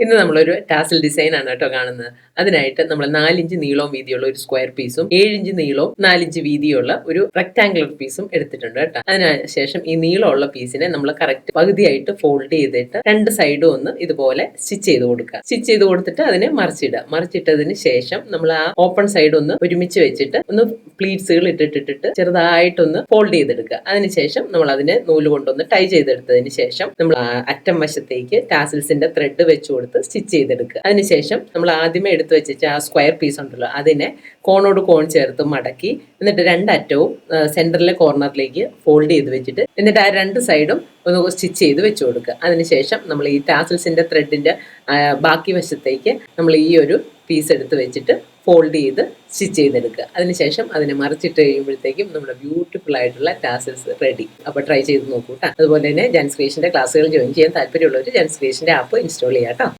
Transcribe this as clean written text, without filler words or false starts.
ഇന്ന് നമ്മളൊരു tarsal design ആണ് കേട്ടോ കാണുന്നത്. അതിനായിട്ട് നമ്മൾ 4 ഇഞ്ച് നീളവും വീതിയുള്ള ഒരു സ്ക്വയർ പീസും 7 ഇഞ്ച് നീളവും 4 ഇഞ്ച് വീതിയുള്ള ഒരു റെക്ടാംഗുലർ പീസും എടുത്തിട്ടുണ്ട് കേട്ടോ. അതിനുശേഷം ഈ നീളമുള്ള പീസിനെ നമ്മൾ കറക്റ്റ് പകുതിയായിട്ട് ഫോൾഡ് ചെയ്തിട്ട് രണ്ട് സൈഡും ഒന്ന് ഇതുപോലെ സ്റ്റിച്ച് ചെയ്ത് കൊടുക്കുക. സ്റ്റിച്ച് ചെയ്ത് കൊടുത്തിട്ട് അതിനെ മറിച്ചിടുക. മറിച്ചിട്ടതിന് ശേഷം നമ്മൾ ആ ഓപ്പൺ സൈഡ് ഒന്ന് ഒരുമിച്ച് വെച്ചിട്ട് ഒന്ന് പ്ലീറ്റ്സുകൾ ഇട്ടിട്ടിട്ട് ചെറുതായിട്ടൊന്ന് ഫോൾഡ് ചെയ്തെടുക്കുക. അതിനുശേഷം നമ്മൾ അതിനെ നൂല് കൊണ്ടൊന്ന് ടൈ ചെയ്തെടുത്തതിന് ശേഷം നമ്മൾ അറ്റം വശത്തേക്ക് ടാസിൽസിന്റെ ത്രെഡ് വെച്ച് കൊടുത്ത് സ്റ്റിച്ച് ചെയ്തെടുക്കുക. അതിനുശേഷം നമ്മൾ ആദ്യമേ എടുത്തു വെച്ചിട്ട് ആ സ്ക്വയർ പീസ് ഉണ്ടല്ലോ അതിനെ കോണോട് കോൺ ചേർത്ത് മടക്കി എന്നിട്ട് രണ്ടറ്റവും സെന്ററിലെ കോർണറിലേക്ക് ഫോൾഡ് ചെയ്ത് വെച്ചിട്ട് എന്നിട്ട് ആ രണ്ട് സൈഡും ഒന്ന് സ്റ്റിച്ച് ചെയ്ത് വെച്ച് കൊടുക്കുക. അതിനുശേഷം നമ്മൾ ഈ ടാസിൽസിന്റെ ത്രെഡിന്റെ ബാക്കി വശത്തേക്ക് നമ്മൾ ഈ ഒരു പീസ് എടുത്ത് വെച്ചിട്ട് ഫോൾഡ് ചെയ്ത് സ്റ്റിച്ച് ചെയ്തെടുക്കുക. അതിനുശേഷം അതിനെ മറിച്ചിട്ട് കഴിയുമ്പോഴത്തേക്കും നമ്മുടെ ബ്യൂട്ടിഫുൾ ആയിട്ടുള്ള ടാസിൽസ് റെഡി. അപ്പോൾ ട്രൈ ചെയ്ത് നോക്കൂ കേട്ടോ. അതുപോലെ തന്നെ ജാൻസ് ക്രിയേഷൻ്റെ ക്ലാസ്സുകൾ ജോയിൻ ചെയ്യാൻ താല്പര്യമുള്ളവർ ജാൻസ് ക്രിയേഷൻ്റെ ആപ്പ് ഇൻസ്റ്റാൾ ചെയ്യാം കേട്ടോ.